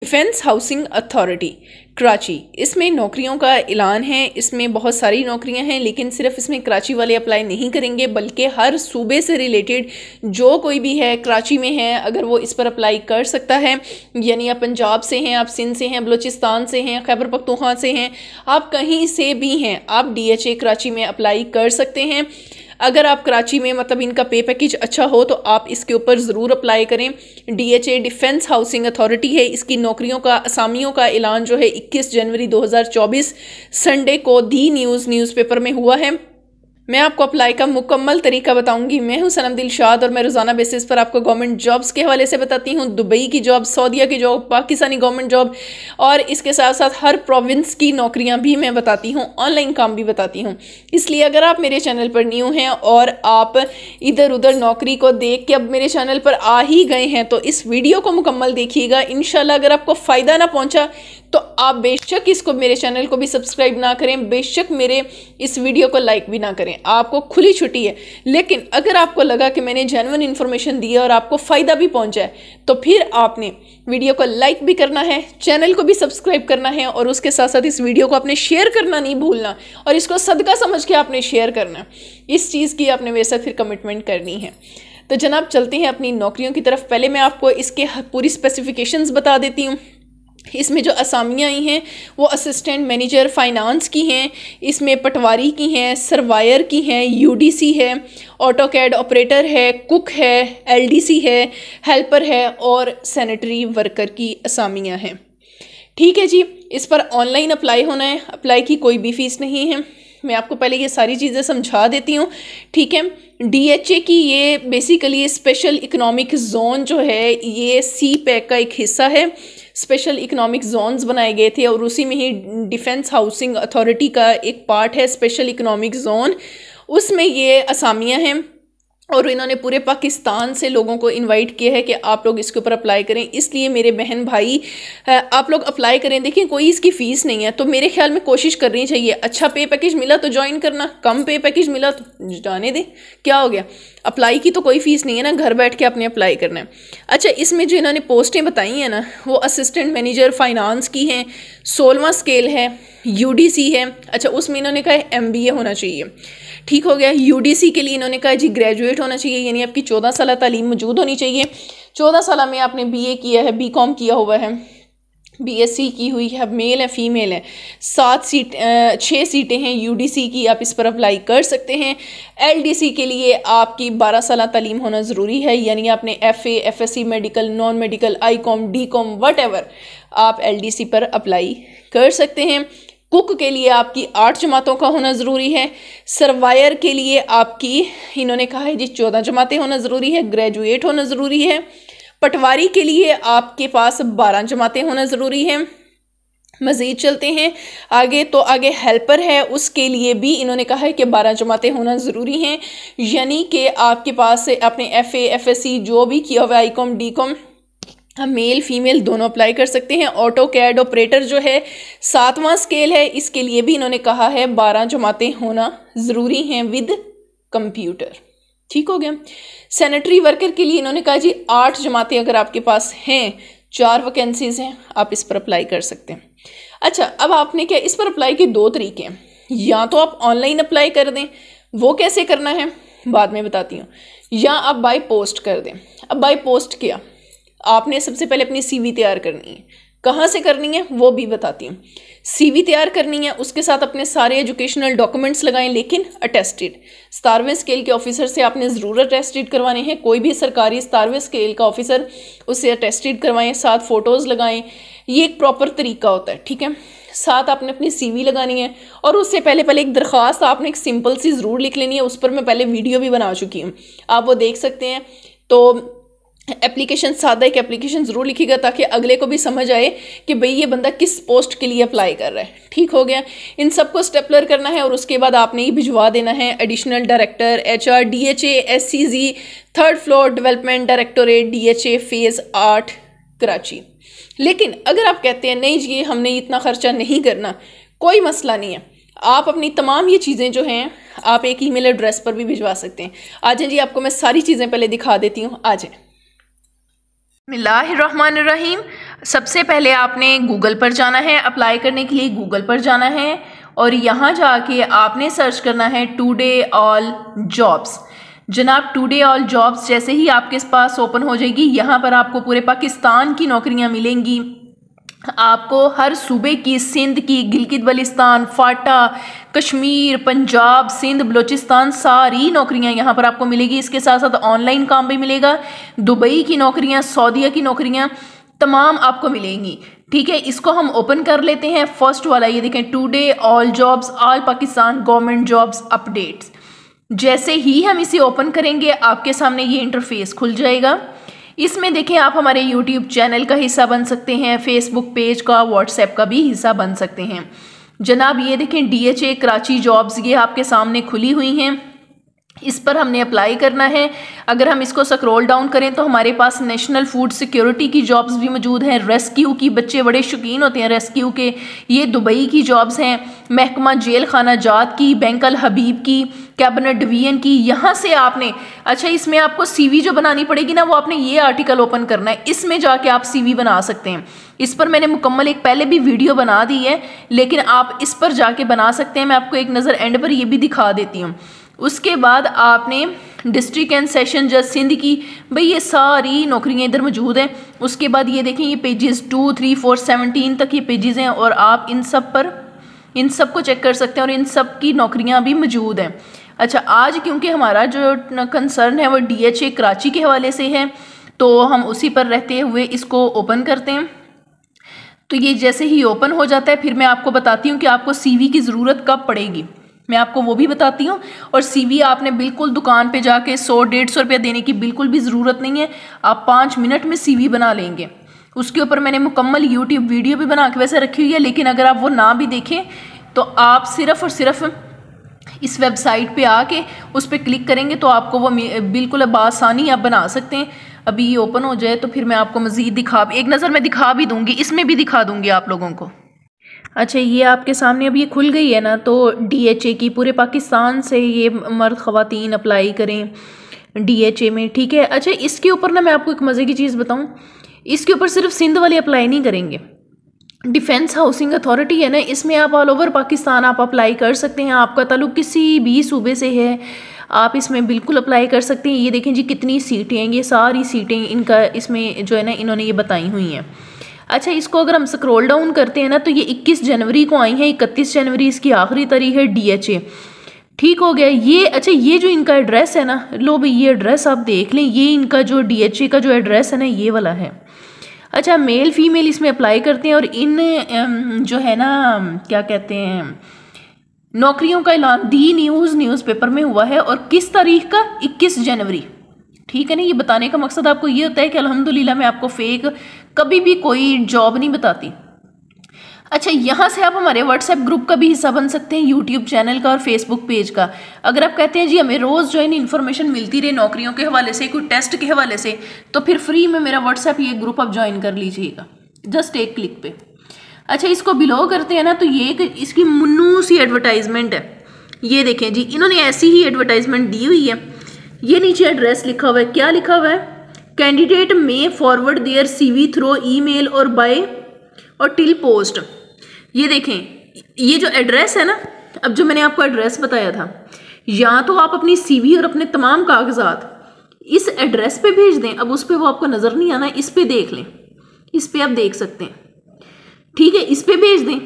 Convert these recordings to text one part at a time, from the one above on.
Defence housing authority Karachi, इसमें नौकरियों का ऐलान है। इसमें बहुत सारी नौकरियां हैं, लेकिन सिर्फ इसमें कराची वाले अप्लाई नहीं करेंगे, बल्कि हर सूबे से रिलेटेड जो कोई भी है कराची में है, अगर वो इस पर अप्लाई कर सकता है। यानी आप पंजाब से हैं, आप सिंध से हैं, बलूचिस्तान से हैं, खैबर पख्तूनख्वा से हैं, आप कहीं से भी हैं, आप DHA कराची में अप्लाई कर सकते हैं। अगर आप कराची में मतलब इनका पे पैकेज अच्छा हो तो आप इसके ऊपर ज़रूर अप्लाई करें। DHA डिफेंस हाउसिंग अथॉरिटी है। इसकी नौकरियों का असामियों का ऐलान जो है 21 जनवरी 2024 संडे को दी न्यूज़पेपर में हुआ है। मैं आपको अप्लाई का मुकम्मल तरीका बताऊंगी। मैं हूं सनम दिलशाद और मैं रोज़ाना बेसिस पर आपको गवर्नमेंट जॉब्स के हवाले से बताती हूं, दुबई की जॉब, सऊदीया की जॉब, पाकिस्तानी गवर्नमेंट जॉब और इसके साथ साथ हर प्रोविंस की नौकरियां भी मैं बताती हूं, ऑनलाइन काम भी बताती हूं। इसलिए अगर आप मेरे चैनल पर न्यू हैं और आप इधर उधर नौकरी को देख के अब मेरे चैनल पर आ ही गए हैं तो इस वीडियो को मुकम्मल देखिएगा। इंशाल्लाह अगर आपको फ़ायदा ना पहुँचा तो आप बेशक इसको, मेरे चैनल को भी सब्सक्राइब ना करें, बेशक मेरे इस वीडियो को लाइक भी ना करें, आपको खुली छुट्टी है। लेकिन अगर आपको लगा कि मैंने जेन्युइन इन्फॉर्मेशन दी है और आपको फ़ायदा भी पहुंचा है तो फिर आपने वीडियो को लाइक भी करना है, चैनल को भी सब्सक्राइब करना है और उसके साथ साथ इस वीडियो को आपने शेयर करना नहीं भूलना और इसको सदका समझ के आपने शेयर करना। इस चीज़ की आपने वैसा फिर कमिटमेंट करनी है। तो जनाब चलते हैं अपनी नौकरियों की तरफ। पहले मैं आपको इसके पूरी स्पेसिफिकेशंस बता देती हूँ। इसमें जो असामियाँ आई हैं वो असिस्टेंट मैनेजर फाइनेंस की हैं, इसमें पटवारी की हैं, सर्वायर की हैं, UDC है, ऑटोकैड ऑपरेटर है, कुक है, LDC है, हेल्पर है और सैनिटरी वर्कर की असामियाँ हैं। ठीक है जी, इस पर ऑनलाइन अप्लाई होना है, अप्लाई की कोई भी फ़ीस नहीं है। मैं आपको पहले ये सारी चीज़ें समझा देती हूँ। ठीक है, DHA की ये बेसिकली स्पेशल इकनॉमिक जोन जो है ये CPEC का एक हिस्सा है। स्पेशल इकोनॉमिक जोन्स बनाए गए थे और उसी में ही डिफेंस हाउसिंग अथॉरिटी का एक पार्ट है स्पेशल इकोनॉमिक जोन, उसमें ये असामियां हैं और इन्होंने पूरे पाकिस्तान से लोगों को इनवाइट किया है कि आप लोग इसके ऊपर अप्लाई करें। इसलिए मेरे बहन भाई आप लोग अप्लाई करें। देखिए कोई इसकी फ़ीस नहीं है, तो मेरे ख्याल में कोशिश करनी चाहिए। अच्छा पे पैकेज मिला तो ज्वाइन करना, कम पे पैकेज मिला तो जाने दें, क्या हो गया। अप्लाई की तो कोई फ़ीस नहीं है ना, घर बैठ के आपने अप्लाई करना है। अच्छा, इसमें जो इन्होंने पोस्टें बताई हैं ना वो असिस्टेंट मैनेजर फाइनेंस की हैं, 16वां स्केल है, UDC है। अच्छा, उसमें इन्होंने कहा MBA होना चाहिए। ठीक हो गया। UDC के लिए इन्होंने कहा जी ग्रेजुएट होना चाहिए, यानी आपकी 14 साल तालीम मौजूद होनी चाहिए। 14 साल में आपने BA किया है, BCom किया हुआ है, BSc की हुई है, मेल है फीमेल है। 6 सीटें हैं UDC की, आप इस पर अप्लाई कर सकते हैं। LDC के लिए आपकी 12 साल तालीम होना ज़रूरी है, यानी आपने FA, FSc, medical, non medical, ICOM, DCOM what आप LDC पर अप्लाई कर सकते हैं। कुक के लिए आपकी 8 जमातों का होना ज़रूरी है। सर्वायर के लिए आपकी इन्होंने कहा है जी 14 जमातें होना ज़रूरी है, ग्रेजुएट होना ज़रूरी है। पटवारी के लिए आपके पास 12 जमातें होना ज़रूरी है। मज़ीद चलते हैं आगे, तो आगे हेल्पर है, उसके लिए भी इन्होंने कहा है कि 12 जमातें होना ज़रूरी हैं, यानी कि आपके पास आपने FA, FSc जो भी किया हुआ है, ICOM, DCOM, हम मेल फीमेल दोनों अप्लाई कर सकते हैं। ऑटोकैड ऑपरेटर जो है 7वां स्केल है, इसके लिए भी इन्होंने कहा है 12 जमातें होना ज़रूरी हैं विद कंप्यूटर। ठीक हो गया। सैनिटरी वर्कर के लिए इन्होंने कहा जी 8 जमातें अगर आपके पास हैं, 4 वैकेंसीज हैं, आप इस पर अप्लाई कर सकते हैं। अच्छा, अब आपने क्या, इस पर अप्लाई के 2 तरीके हैं। या तो आप ऑनलाइन अप्लाई कर दें, वो कैसे करना है बाद में बताती हूँ, या आप बाय पोस्ट कर दें। अब बाय पोस्ट क्या, आपने सबसे पहले अपनी CV तैयार करनी है। कहाँ से करनी है वो भी बताती हूँ। CV तैयार करनी है, उसके साथ अपने सारे एजुकेशनल डॉक्यूमेंट्स लगाएं, लेकिन अटेस्टेड 17वें स्केल के ऑफिसर से आपने ज़रूर अटेस्टेड करवाने हैं। कोई भी सरकारी 17वें स्केल का ऑफिसर, उससे अटेस्टेड करवाएं, साथ फ़ोटोज़ लगाएं। ये एक प्रॉपर तरीका होता है। ठीक है, साथ आपने अपनी CV लगानी है और उससे पहले एक दरख्वास्त आपने एक सिंपल सी ज़रूर लिख लेनी है। उस पर मैं पहले वीडियो भी बना चुकी हूँ, आप वो देख सकते हैं। तो एप्लीकेशन, सादा एक एप्लीकेशन ज़रूर लिखिएगा ताकि अगले को भी समझ आए कि भाई ये बंदा किस पोस्ट के लिए अप्लाई कर रहा है। ठीक हो गया। इन सबको स्टेपलर करना है और उसके बाद आपने ये भिजवा देना है additional director HR DHA SCG 3rd floor development directorate DHA phase 8 Karachi. लेकिन अगर आप कहते हैं नहीं जी हमने इतना खर्चा नहीं करना, कोई मसला नहीं है, आप अपनी तमाम ये चीज़ें जो हैं आप एक ईमेल एड्रेस पर भी भिजवा सकते हैं। आ जाए जी, आपको मैं सारी चीज़ें पहले दिखा देती हूँ। आ जाए। बिस्मिल्लाहिर्रहमानिर्रहीम। सबसे पहले आपने गूगल पर जाना है, अप्लाई करने के लिए गूगल पर जाना है और यहाँ जाके आपने सर्च करना है टुडे ऑल जॉब्स। जनाब टुडे ऑल जॉब्स जैसे ही आपके पास ओपन हो जाएगी, यहाँ पर आपको पूरे पाकिस्तान की नौकरियाँ मिलेंगी। आपको हर सूबे की, सिंध की, गिलगित बल्तिस्तान, फाटा, कश्मीर, पंजाब, सिंध, बलूचिस्तान, सारी नौकरियां यहाँ पर आपको मिलेगी। इसके साथ साथ ऑनलाइन काम भी मिलेगा। दुबई की नौकरियां, सऊदीया की नौकरियां तमाम आपको मिलेंगी। ठीक है, इसको हम ओपन कर लेते हैं। फर्स्ट वाला ये देखें, today all jobs, all Pakistan government jobs updates. जैसे ही हम इसे ओपन करेंगे आपके सामने ये इंटरफेस खुल जाएगा। इसमें देखें आप हमारे YouTube चैनल का हिस्सा बन सकते हैं, फेसबुक पेज का, व्हाट्सएप का भी हिस्सा बन सकते हैं। जनाब ये देखें DHA कराची जॉब्स, ये आपके सामने खुली हुई हैं। इस पर हमने अप्लाई करना है। अगर हम इसको स्क्रॉल डाउन करें तो हमारे पास नेशनल फूड सिक्योरिटी की जॉब्स भी मौजूद हैं। रेस्क्यू की, बच्चे बड़े शौकीन होते हैं रेस्क्यू के, ये दुबई की जॉब्स हैं। महकमा जेल खाना जात की, बैंक अल हबीब की, कैबिनेट डिवीजन की। यहाँ से आपने, अच्छा इसमें आपको CV जो बनानी पड़ेगी ना, वो आपने ये आर्टिकल ओपन करना है, इसमें जाके आप CV बना सकते हैं। इस पर मैंने मुकम्मल एक पहले भी वीडियो बना दी है, लेकिन आप इस पर जाके बना सकते हैं। मैं आपको एक नज़र एंड पर ये भी दिखा देती हूँ। उसके बाद आपने डिस्ट्रिक्ट एंड सेशन जज सिंध की, भाई ये सारी नौकरियां इधर मौजूद हैं। उसके बाद ये देखें, ये पेजेस 2, 3, 4, 17 तक ये पेजेस हैं और आप इन सब को चेक कर सकते हैं और इन सब की नौकरियां भी मौजूद हैं। अच्छा, आज क्योंकि हमारा जो कंसर्न है वो DHA कराची के हवाले से है, तो हम उसी पर रहते हुए इसको ओपन करते हैं। तो ये जैसे ही ओपन हो जाता है, फिर मैं आपको बताती हूँ कि आपको CV की ज़रूरत कब पड़ेगी, मैं आपको वो भी बताती हूँ। और CV आपने बिल्कुल दुकान पे जाके 100-150 रुपया देने की बिल्कुल भी ज़रूरत नहीं है। आप 5 मिनट में CV बना लेंगे। उसके ऊपर मैंने मुकम्मल YouTube वीडियो भी बना के वैसे रखी हुई है, लेकिन अगर आप वो ना भी देखें तो आप सिर्फ़ और सिर्फ इस वेबसाइट पे आके उस पर क्लिक करेंगे तो आपको वो बिल्कुल बासानी आप बना सकते हैं। अभी ये ओपन हो जाए तो फिर मैं आपको मज़ीद एक नज़र में दिखा भी दूँगी, इसमें भी दिखा दूँगी आप लोगों को। अच्छा, ये आपके सामने अब ये खुल गई है ना, तो DHA की पूरे पाकिस्तान से ये मर्द ख़वातीन अप्लाई करें DHA में। ठीक है, अच्छा इसके ऊपर ना मैं आपको एक मज़े की चीज़ बताऊं, इसके ऊपर सिर्फ सिंध वाले अप्लाई नहीं करेंगे। डिफेंस हाउसिंग अथॉरिटी है ना, इसमें आप ऑल ओवर पाकिस्तान आप अप्लाई कर सकते हैं। आपका ताल्लुक किसी भी सूबे से है, आप इसमें बिल्कुल अप्लाई कर सकते हैं। ये देखें जी कितनी सीटें हैं, ये सारी सीटें इनका इसमें जो है ना इन्होंने ये बताई हुई हैं। अच्छा, इसको अगर हम स्क्रॉल डाउन करते हैं ना तो ये 21 जनवरी को आई है, 31 जनवरी इसकी आखिरी तारीख है DHA। ठीक हो गया ये। अच्छा, ये जो इनका एड्रेस है ना, लो भाई ये एड्रेस आप देख लें, ये इनका जो DHA का जो एड्रेस है ना ये वाला है। अच्छा, मेल फीमेल इसमें अप्लाई करते हैं और इन जो है ना क्या कहते हैं नौकरियों का ऐलान दी न्यूज़पेपर में हुआ है और किस तारीख का, 21 जनवरी। ठीक है ना, ये बताने का मकसद आपको ये होता है कि अल्हम्दुलिल्लाह मैं आपको फेक कभी भी कोई जॉब नहीं बताती। अच्छा, यहाँ से आप हमारे व्हाट्सएप ग्रुप का भी हिस्सा बन सकते हैं, यूट्यूब चैनल का और फेसबुक पेज का। अगर आप कहते हैं जी हमें रोज़ जो है इन्फॉर्मेशन मिलती रहे नौकरियों के हवाले से, कोई टेस्ट के हवाले से, तो फिर फ्री में मेरा व्हाट्सएप ये ग्रुप आप ज्वाइन कर लीजिएगा, जस्ट एक क्लिक पे। अच्छा, इसको बिलो करते हैं ना तो ये इसकी मुन्नू सी एडवर्टाइजमेंट है। ये देखें जी, इन्होंने ऐसी ही एडवर्टाइजमेंट दी हुई है। ये नीचे एड्रेस लिखा हुआ है, क्या लिखा हुआ है, कैंडिडेट में forward their CV through email और बाय और टिल पोस्ट। ये देखें, ये जो एड्रेस है ना, अब जो मैंने आपको एड्रेस बताया था, या तो आप अपनी CV और अपने तमाम कागजात इस एड्रेस पे भेज दें। अब उस पर वो आपको नज़र नहीं आना, इस पे देख लें, इस पे आप देख सकते हैं। ठीक है, इस पे भेज दें।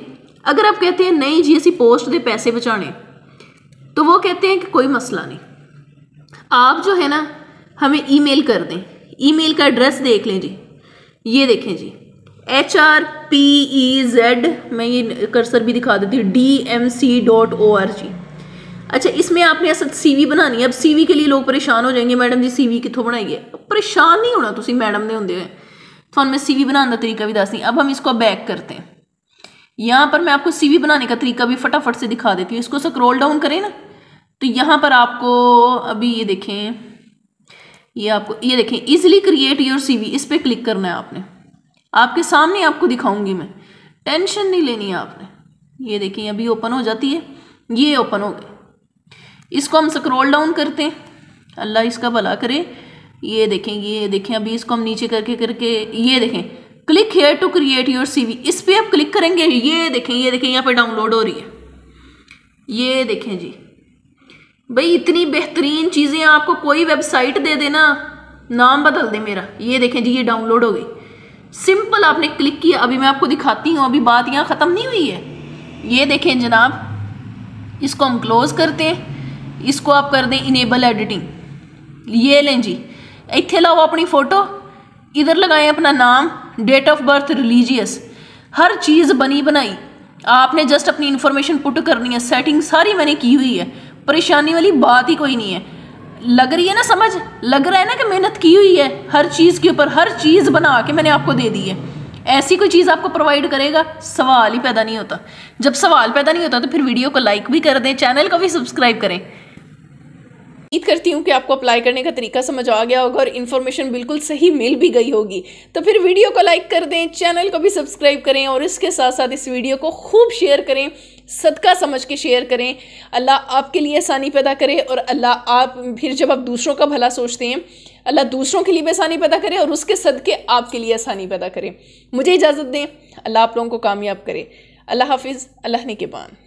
अगर आप कहते हैं नहीं जी ऐसी पोस्ट दे पैसे बचाने, तो वो कहते हैं कि कोई मसला नहीं, आप जो है ना हमें ईमेल कर दें। ईमेल का एड्रेस देख लें जी, ये देखें जी, HRPEZ, मैं ये कर्सर भी दिखा देती हूँ, DMC.org। अच्छा, इसमें आपने ऐसा CV बनानी है। अब CV के लिए लोग परेशान हो जाएंगे, मैडम जी CV कितों बनाइए। परेशान नहीं होना तुसी मैडम ने होंगे, तो मैं CV बनाने का तरीका भी दसनी। अब हम इसको बैक करते हैं, यहाँ पर मैं आपको CV बनाने का तरीका भी फटाफट से दिखा देती हूँ। इसको स्क्रॉल डाउन करें ना तो यहाँ पर आपको अभी ये देखें, ये देखें इजीली क्रिएट योर CV, इस पर क्लिक करना है आपने। आपके सामने आपको दिखाऊंगी मैं, टेंशन नहीं लेनी है आपने। ये देखें अभी ओपन हो जाती है, ये ओपन हो गए। इसको हम स्क्रॉल डाउन करते हैं, अल्लाह इसका भला करे। ये देखें अभी इसको हम नीचे करके ये देखें click here to create your CV, इस पर आप क्लिक करेंगे, ये देखें यहाँ पे डाउनलोड हो रही है, ये देखें जी भाई इतनी बेहतरीन चीज़ें। आपको कोई वेबसाइट दे देना, नाम बदल दे मेरा, ये देखें जी ये डाउनलोड हो गई। सिंपल आपने क्लिक किया। अभी मैं आपको दिखाती हूँ, अभी बात यहाँ ख़त्म नहीं हुई है। ये देखें जनाब, इसको हम क्लोज करते हैं, इसको आप कर दें इनेबल एडिटिंग। ये लें जी, इत्थे लाओ अपनी फ़ोटो, इधर लगाएं अपना नाम, डेट ऑफ बर्थ, रिलीजियस, हर चीज़ बनी बनाई। आपने जस्ट अपनी इन्फॉर्मेशन पुट करनी है, सेटिंग सारी मैंने की हुई है, परेशानी वाली बात ही कोई नहीं है। लग रही है ना समझ, लग रहा है ना कि मेहनत की हुई है हर चीज़ के ऊपर, हर चीज़ बना के मैंने आपको दे दी है। ऐसी कोई चीज़ आपको प्रोवाइड करेगा, सवाल ही पैदा नहीं होता। जब सवाल पैदा नहीं होता तो फिर वीडियो को लाइक भी कर दें, चैनल को भी सब्सक्राइब करें। उम्मीद करती हूँ कि आपको अप्लाई करने का तरीका समझ आ गया होगा और इन्फॉर्मेशन बिल्कुल सही मिल भी गई होगी। तो फिर वीडियो को लाइक कर दें, चैनल को भी सब्सक्राइब करें और इसके साथ साथ इस वीडियो को खूब शेयर करें, सदका समझ के शेयर करें। अल्लाह आपके लिए आसानी पैदा करे और अल्लाह आप फिर जब आप दूसरों का भला सोचते हैं, अल्लाह दूसरों के लिए भी आसानी पैदा करे और उसके सदके आपके लिए आसानी पैदा करे। मुझे इजाज़त दें, अल्लाह आप लोगों को कामयाब करे। अल्लाह हाफिज़, अल्लाह निगहबान।